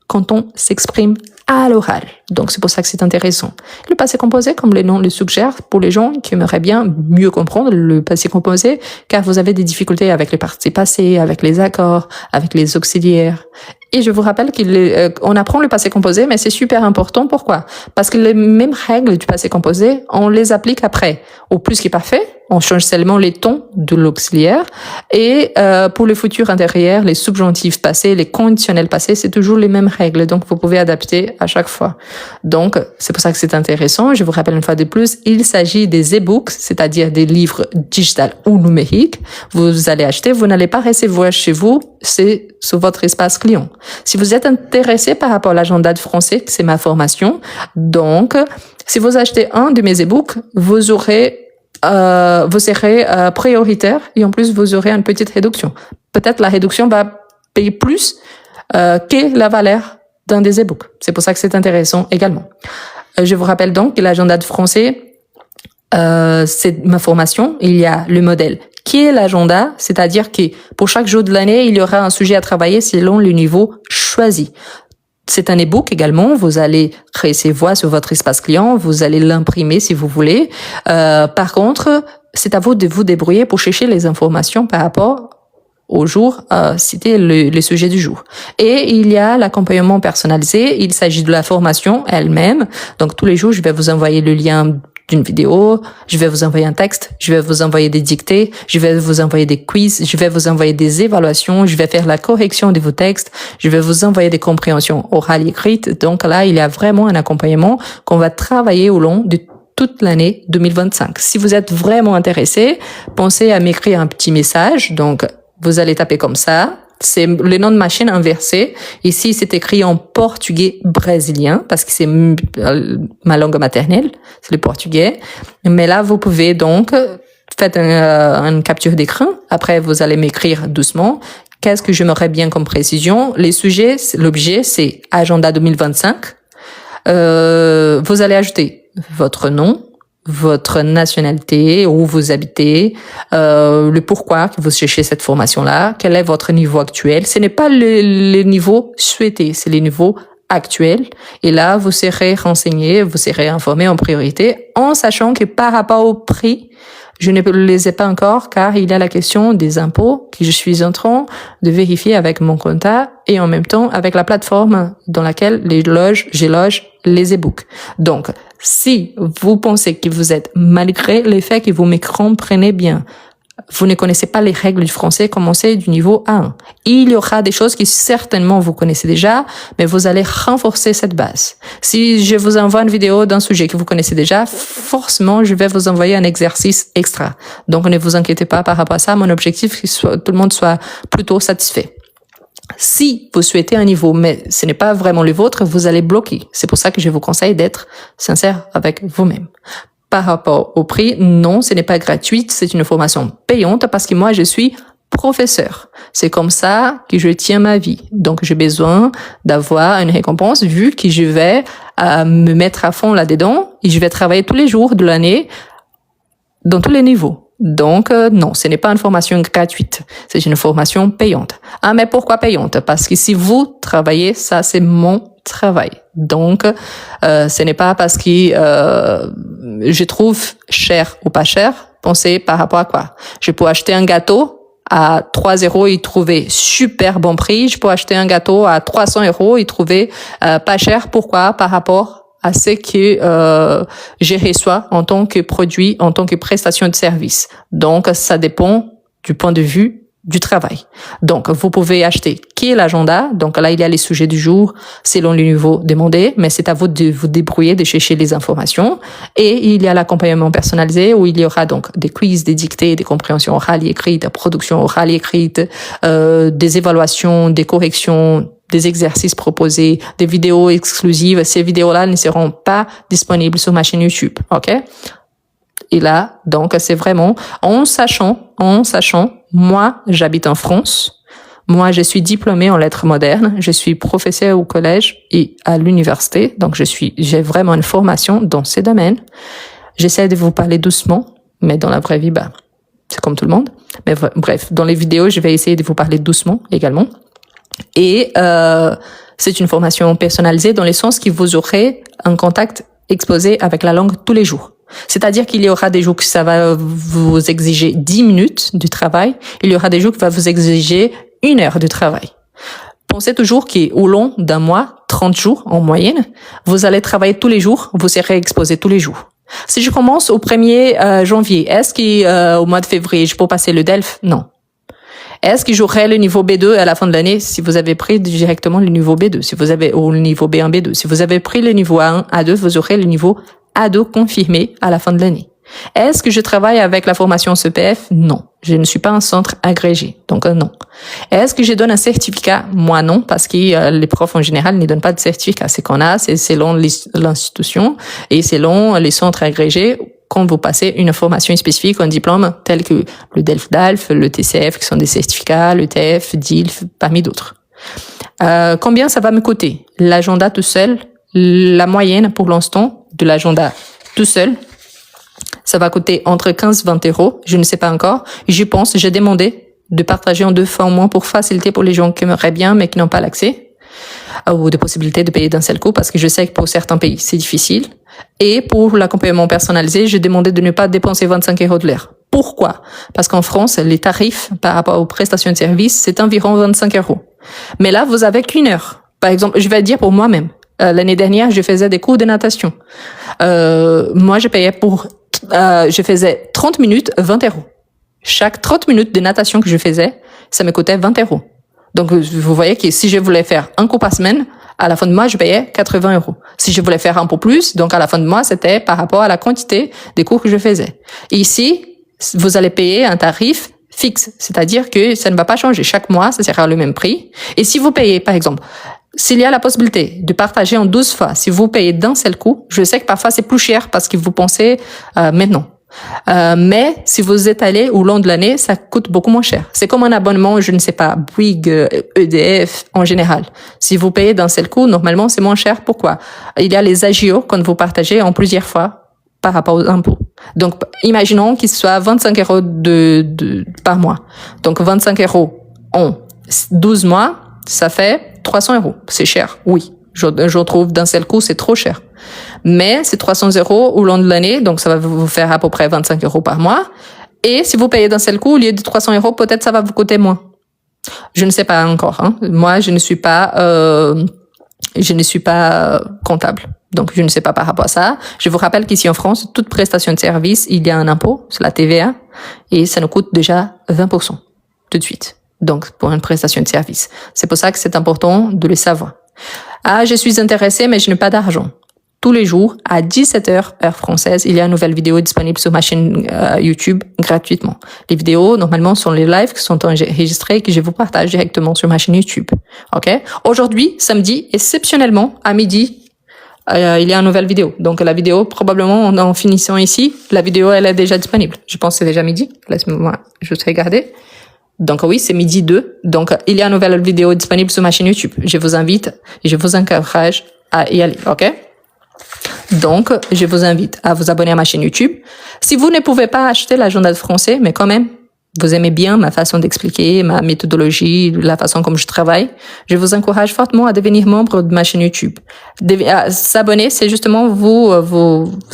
quand on s'exprime à l'oral. Donc, c'est pour ça que c'est intéressant. Le passé composé, comme le nom le suggère, pour les gens qui aimeraient bien mieux comprendre le passé composé, car vous avez des difficultés avec les participes passés, avec les accords, avec les auxiliaires. Et je vous rappelle qu'on apprend le passé composé, mais c'est super important. Pourquoi? Parce que les mêmes règles du passé composé, on les applique après. Au plus qui est parfait, on change seulement les tons de l'auxiliaire. Et pour le futur intérieur, les subjonctifs passés, les conditionnels passés, c'est toujours les mêmes règles. Donc, vous pouvez adapter à chaque fois. Donc, c'est pour ça que c'est intéressant. Je vous rappelle une fois de plus, il s'agit des e-books, c'est-à-dire des livres digitales ou numériques. Vous allez acheter, vous n'allez pas recevoir chez vous, c'est sur votre espace client. Si vous êtes intéressé par rapport à l'agenda de français, c'est ma formation. Donc, si vous achetez un de mes e-books, vous serez prioritaire et en plus, vous aurez une petite réduction. Peut-être la réduction va payer plus que la valeur d'un des e-books. C'est pour ça que c'est intéressant également. Je vous rappelle donc que l'agenda de français, c'est ma formation. Il y a le modèle qui est l'agenda, c'est-à-dire que pour chaque jour de l'année, il y aura un sujet à travailler selon le niveau choisi. C'est un e-book également. Vous allez créer ses voix sur votre espace client. Vous allez l'imprimer si vous voulez. Par contre, c'est à vous de vous débrouiller pour chercher les informations par rapport au jour, citer le sujet du jour. Et il y a l'accompagnement personnalisé. Il s'agit de la formation elle-même. Donc, tous les jours, je vais vous envoyer le lien d'une vidéo, je vais vous envoyer un texte, je vais vous envoyer des dictées, je vais vous envoyer des quiz, je vais vous envoyer des évaluations, je vais faire la correction de vos textes, je vais vous envoyer des compréhensions orales et écrites. Donc là, il y a vraiment un accompagnement qu'on va travailler au long de toute l'année 2025. Si vous êtes vraiment intéressé, pensez à m'écrire un petit message. Donc, vous allez taper comme ça. C'est le nom de ma chaîne inversé. Ici, c'est écrit en portugais brésilien parce que c'est ma langue maternelle, c'est le portugais. Mais là, vous pouvez donc faire une capture d'écran. Après, vous allez m'écrire doucement. Qu'est-ce que j'aimerais bien comme précision? Les sujets, l'objet, c'est agenda 2025. Vous allez ajouter votre nom, votre nationalité, où vous habitez, le pourquoi que vous cherchez cette formation-là, quel est votre niveau actuel. Ce n'est pas le niveau souhaité, c'est le niveau actuel. Et là, vous serez renseigné, vous serez informé en priorité, en sachant que par rapport au prix, je ne les ai pas encore, car il y a la question des impôts que je suis en train de vérifier avec mon comptable et en même temps avec la plateforme dans laquelle j'éloge les e-books. Donc, si vous pensez que vous êtes, malgré le fait que vous me comprenez bien, Vous ne connaissez pas les règles du français, commencez du niveau A1. Il y aura des choses que certainement vous connaissez déjà, mais vous allez renforcer cette base. Si je vous envoie une vidéo d'un sujet que vous connaissez déjà, forcément, je vais vous envoyer un exercice extra. Donc, ne vous inquiétez pas par rapport à ça. Mon objectif, c'est que tout le monde soit plutôt satisfait. Si vous souhaitez un niveau, mais ce n'est pas vraiment le vôtre, vous allez bloquer. C'est pour ça que je vous conseille d'être sincère avec vous-même. Par rapport au prix, non, ce n'est pas gratuit, c'est une formation payante parce que moi, je suis professeur. C'est comme ça que je tiens ma vie. Donc, j'ai besoin d'avoir une récompense vu que je vais me mettre à fond là-dedans et je vais travailler tous les jours de l'année dans tous les niveaux. Donc, non, ce n'est pas une formation gratuite. C'est une formation payante. Ah, mais pourquoi payante? Parce que si vous travaillez, ça, c'est mon travail. Donc, ce n'est pas parce que je trouve cher ou pas cher. Pensez par rapport à quoi? Je peux acheter un gâteau à 3 € et trouver super bon prix. Je peux acheter un gâteau à 300 € et trouver pas cher. Pourquoi? Par rapport à ce que je reçois en tant que produit, en tant que prestation de service. Donc, ça dépend du point de vue du travail. Donc, vous pouvez acheter qui est l'agenda. Donc là, il y a les sujets du jour selon le niveau demandé, mais c'est à vous de vous débrouiller, de chercher les informations. Et il y a l'accompagnement personnalisé où il y aura donc des quiz, des dictées, des compréhensions orales et écrites, des productions orales et écrites, des évaluations, des corrections, des exercices proposés, des vidéos exclusives. Ces vidéos-là ne seront pas disponibles sur ma chaîne YouTube. OK? Et là, donc, c'est vraiment en sachant, moi, j'habite en France. Moi, je suis diplômée en lettres modernes. Je suis professeure au collège et à l'université. Donc, j'ai vraiment une formation dans ces domaines. J'essaie de vous parler doucement, mais dans la vraie vie, c'est comme tout le monde. Mais bref, dans les vidéos, je vais essayer de vous parler doucement également. Et c'est une formation personnalisée dans le sens que vous aurez un contact exposé avec la langue tous les jours. C'est-à-dire qu'il y aura des jours que ça va vous exiger 10 minutes de travail. Il y aura des jours que ça va vous exiger 1 heure de travail. Pensez toujours qu'au long d'un mois, 30 jours en moyenne, vous allez travailler tous les jours, vous serez exposé tous les jours. Si je commence au 1er janvier, est-ce qu'au mois de février, je peux passer le DELF? Non. Est-ce que j'aurai le niveau B2 à la fin de l'année si vous avez pris directement le niveau B2, si vous avez ou le niveau B1, B2, si vous avez pris le niveau A1, A2, vous aurez le niveau A2 confirmé à la fin de l'année. Est-ce que je travaille avec la formation CPF? Non. Je ne suis pas un centre agrégé. Donc, non. Est-ce que je donne un certificat? Moi, non, parce que les profs en général ne donnent pas de certificat. Ce qu'on a, c'est selon l'institution et selon les centres agrégés quand vous passez une formation spécifique, un diplôme tel que le DELF-DALF, le TCF, qui sont des certificats, le TF, DILF, parmi d'autres. Combien ça va me coûter? L'agenda tout seul, la moyenne pour l'instant de l'agenda tout seul, ça va coûter entre 15 et 20 €. Je ne sais pas encore. J'ai demandé de partager en 2 fois au moins pour faciliter pour les gens qui aimeraient bien mais qui n'ont pas l'accès ou des possibilités de payer d'un seul coup parce que je sais que pour certains pays, c'est difficile. Et pour l'accompagnement personnalisé, j'ai demandé de ne pas dépenser 25 € de l'heure. Pourquoi? Parce qu'en France, les tarifs par rapport aux prestations de services, c'est environ 25 €. Mais là, vous avez qu'1 heure. Par exemple, je vais dire pour moi-même. L'année dernière, je faisais des cours de natation. Moi, je faisais 30 minutes, 20 €. Chaque 30 minutes de natation que je faisais, ça me coûtait 20 €. Donc, vous voyez que si je voulais faire un cours par semaine, à la fin de mois, je payais 80 €. Si je voulais faire un peu plus, donc à la fin de mois, c'était par rapport à la quantité des cours que je faisais. Et ici, vous allez payer un tarif fixe, c'est-à-dire que ça ne va pas changer. Chaque mois, ça sera le même prix. Et si vous payez, par exemple, s'il y a la possibilité de partager en 12 fois, si vous payez d'un seul coup, je sais que parfois c'est plus cher parce que vous pensez maintenant. Mais si vous êtes allé au long de l'année, ça coûte beaucoup moins cher. C'est comme un abonnement, je ne sais pas, Bouygues, EDF en général. Si vous payez d'un seul coup, normalement c'est moins cher. Pourquoi? Il y a les agios quand vous partagez en plusieurs fois par rapport aux impôts. Donc, imaginons qu'il soit 25 € par mois. Donc, 25 € en 12 mois, ça fait 300 €. C'est cher, oui. Je trouve d'un seul coup, c'est trop cher. Mais c'est 300 € au long de l'année, donc ça va vous faire à peu près 25 € par mois. Et si vous payez d'un seul coup, au lieu de 300 €, peut-être ça va vous coûter moins. Je ne sais pas encore. Moi, je ne suis pas comptable. Donc, je ne sais pas par rapport à ça. Je vous rappelle qu'ici en France, toute prestation de service, il y a un impôt, c'est la TVA, et ça nous coûte déjà 20% tout de suite. Donc, pour une prestation de service. C'est pour ça que c'est important de le savoir. Ah, je suis intéressée, mais je n'ai pas d'argent. Tous les jours, à 17h, heure française, il y a une nouvelle vidéo disponible sur ma chaîne YouTube gratuitement. Les vidéos, normalement, sont les lives qui sont enregistrés et que je vous partage directement sur ma chaîne YouTube. OK? Aujourd'hui, samedi, exceptionnellement, à midi, il y a une nouvelle vidéo. Donc, la vidéo, probablement, en finissant ici, la vidéo, elle est déjà disponible. Je pense que c'est déjà midi. Laisse-moi juste regarder. Donc, oui, c'est midi 2. Donc, il y a une nouvelle vidéo disponible sur ma chaîne YouTube. Je vous invite et je vous encourage à y aller. OK? Donc, je vous invite à vous abonner à ma chaîne YouTube. Si vous ne pouvez pas acheter l'agenda de français, mais quand même, vous aimez bien ma façon d'expliquer, ma méthodologie, la façon comme je travaille, je vous encourage fortement à devenir membre de ma chaîne YouTube. S'abonner, c'est justement vous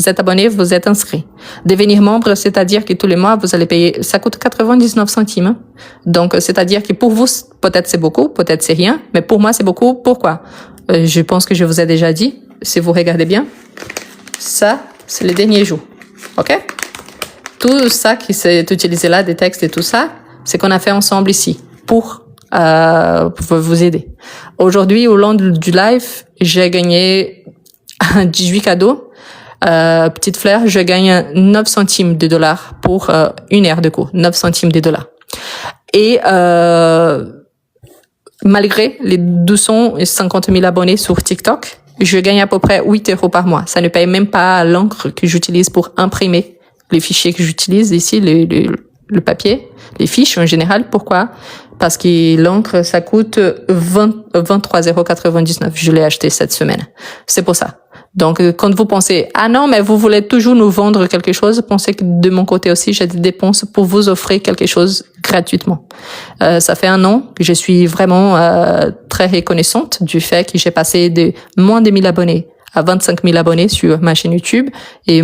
êtes abonné, vous êtes inscrit. Devenir membre, c'est-à-dire que tous les mois, vous allez payer, ça coûte 99 centimes. Hein. Donc, c'est-à-dire que pour vous, peut-être c'est beaucoup, peut-être c'est rien, mais pour moi, c'est beaucoup. Pourquoi? Je pense que je vous ai déjà dit, si vous regardez bien, ça, c'est les derniers jours. OK? Tout ça qui s'est utilisé là, des textes et tout ça, c'est qu'on a fait ensemble ici pour vous aider. Aujourd'hui, au long du live, j'ai gagné 18 cadeaux. Petite fleur, je gagne 9 centimes de dollars pour une heure de cours. 9 centimes de dollars. Et malgré les 250 000 abonnés sur TikTok, je gagne à peu près 8 euros par mois. Ça ne paye même pas l'encre que j'utilise pour imprimer les fichiers que j'utilise ici, le papier, les fiches en général. Pourquoi? Parce que l'encre, ça coûte 23,99 €. Je l'ai acheté cette semaine. C'est pour ça. Donc, quand vous pensez, ah non, mais vous voulez toujours nous vendre quelque chose, pensez que de mon côté aussi, j'ai des dépenses pour vous offrir quelque chose gratuitement. Ça fait 1 an que je suis vraiment très reconnaissante du fait que j'ai passé de moins de 1000 abonnés à 25 000 abonnés sur ma chaîne YouTube. Et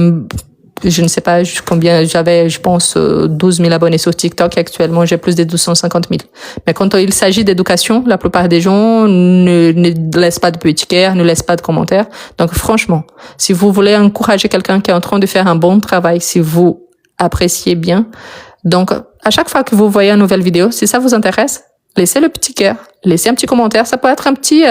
je ne sais pas combien j'avais, je pense 12 000 abonnés sur TikTok. Actuellement, j'ai plus de 250 000. Mais quand il s'agit d'éducation, la plupart des gens ne laissent pas de petits cœurs, ne laissent pas de commentaires. Donc franchement, si vous voulez encourager quelqu'un qui est en train de faire un bon travail, si vous appréciez bien, donc à chaque fois que vous voyez une nouvelle vidéo, si ça vous intéresse, laissez le petit cœur, laissez un petit commentaire. Ça peut être un petit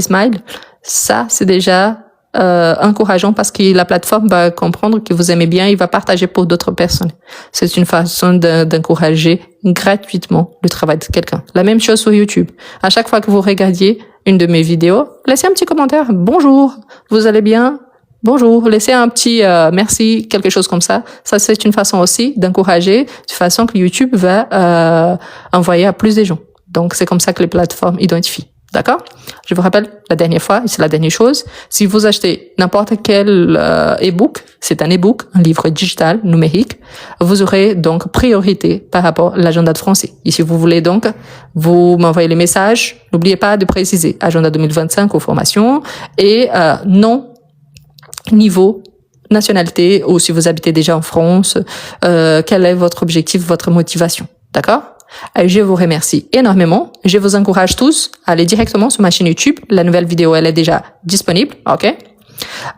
smile. Ça, c'est déjà encourageant parce que la plateforme va comprendre que vous aimez bien, il va partager pour d'autres personnes. C'est une façon d'encourager gratuitement le travail de quelqu'un. La même chose sur YouTube. À chaque fois que vous regardiez une de mes vidéos, laissez un petit commentaire. Bonjour, vous allez bien? Bonjour, laissez un petit merci, quelque chose comme ça. Ça, c'est une façon aussi d'encourager, de façon que YouTube va envoyer à plus de gens. Donc, c'est comme ça que les plateformes identifient. D'accord? Je vous rappelle la dernière fois, et c'est la dernière chose, si vous achetez n'importe quel e-book, c'est un e-book, un livre digital, numérique, vous aurez donc priorité par rapport à l'agenda de français. Et si vous voulez donc, vous m'envoyez les messages, n'oubliez pas de préciser agenda 2025 aux formations et non niveau nationalité ou si vous habitez déjà en France, quel est votre objectif, votre motivation. D'accord? Je vous remercie énormément. Je vous encourage tous à aller directement sur ma chaîne YouTube. La nouvelle vidéo, elle est déjà disponible. OK?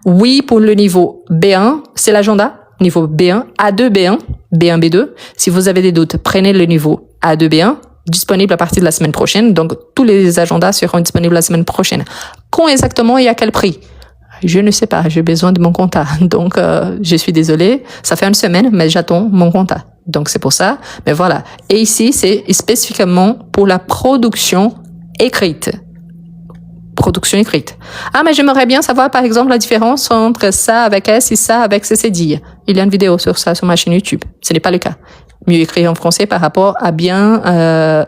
Oui, pour le niveau B1, c'est l'agenda. Niveau B1, A2, B1, B1, B2. Si vous avez des doutes, prenez le niveau A2, B1, disponible à partir de la semaine prochaine. Donc, tous les agendas seront disponibles la semaine prochaine. Quand exactement et à quel prix? Je ne sais pas, j'ai besoin de mon compta. Donc, je suis désolée. Ça fait 1 semaine, mais j'attends mon compta. Donc, c'est pour ça. Mais voilà. Et ici, c'est spécifiquement pour la production écrite. Production écrite. Ah, mais j'aimerais bien savoir, par exemple, la différence entre ça avec S et ça avec CCD. Il y a une vidéo sur ça sur ma chaîne YouTube. Ce n'est pas le cas. Mieux écrire en français par rapport à bien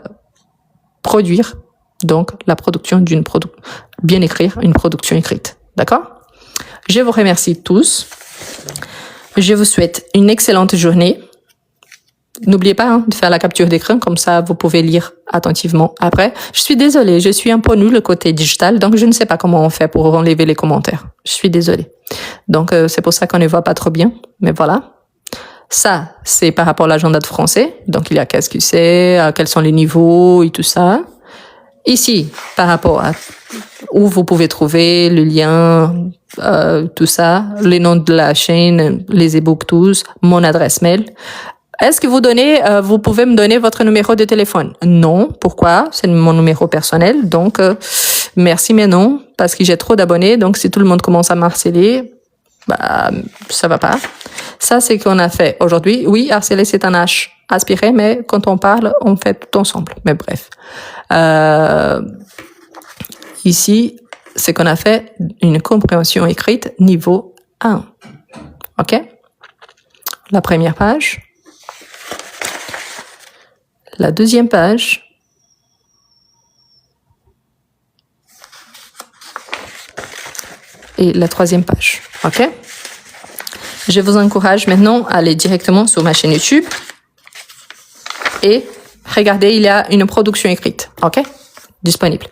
produire. Donc, la production bien écrire une production écrite. D'accord? Je vous remercie tous. Je vous souhaite une excellente journée. N'oubliez pas de faire la capture d'écran, comme ça vous pouvez lire attentivement après. Je suis désolée, je suis un peu nulle côté digital, donc je ne sais pas comment on fait pour enlever les commentaires. Je suis désolée. Donc c'est pour ça qu'on ne voit pas trop bien, mais voilà. Ça, c'est par rapport à l'agenda de français. Donc il y a qu'est-ce que c'est, quels sont les niveaux et tout ça. Ici, par rapport à où vous pouvez trouver le lien, tout ça, les noms de la chaîne, les e-books tous, mon adresse mail. Est-ce que vous pouvez me donner votre numéro de téléphone? Non. Pourquoi? C'est mon numéro personnel. Donc, merci, mais non, parce que j'ai trop d'abonnés. Donc, si tout le monde commence à m'harceler, bah, ça va pas. Ça, c'est qu'on a fait aujourd'hui. Oui, harceler, c'est un H aspiré, mais quand on parle, on fait tout ensemble. Mais bref. Ici, c'est qu'on a fait une compréhension écrite niveau 1. OK? La première page. La deuxième page. Et la troisième page. OK? Je vous encourage maintenant à aller directement sur ma chaîne YouTube. Et regardez, il y a une production écrite. OK? Disponible.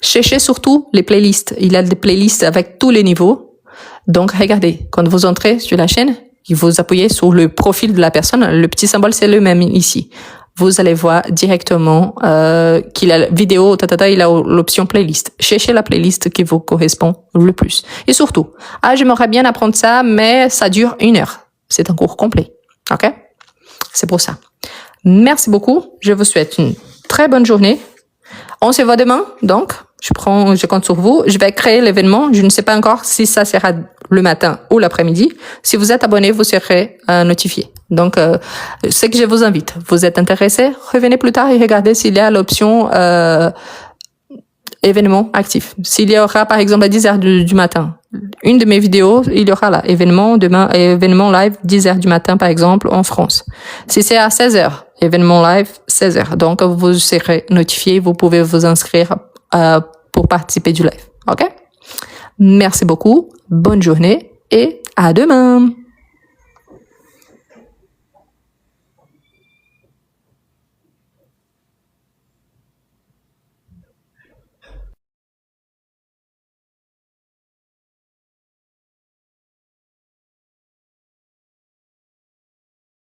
Cherchez surtout les playlists. Il y a des playlists avec tous les niveaux. Donc, regardez. Quand vous entrez sur la chaîne, vous appuyez sur le profil de la personne. Le petit symbole, c'est le même ici. Vous allez voir directement qu'il a la vidéo, il a l'option playlist. Cherchez la playlist qui vous correspond le plus. Et surtout, j'aimerais bien apprendre ça, mais ça dure 1 heure. C'est un cours complet. OK? C'est pour ça. Merci beaucoup. Je vous souhaite une très bonne journée. On se voit demain, donc. Je compte sur vous. Je vais créer l'événement. Je ne sais pas encore si ça sera le matin ou l'après-midi. Si vous êtes abonné, vous serez notifié. Donc, c'est que je vous invite. Vous êtes intéressé? Revenez plus tard et regardez s'il y a l'option événement actif. S'il y aura, par exemple, à 10h du matin, une de mes vidéos, il y aura là, événement demain, événement live, 10h du matin, par exemple, en France. Si c'est à 16h, événement live, 16h. Donc, vous serez notifié. Vous pouvez vous inscrire pour participer du live. OK? Merci beaucoup. Bonne journée et à demain.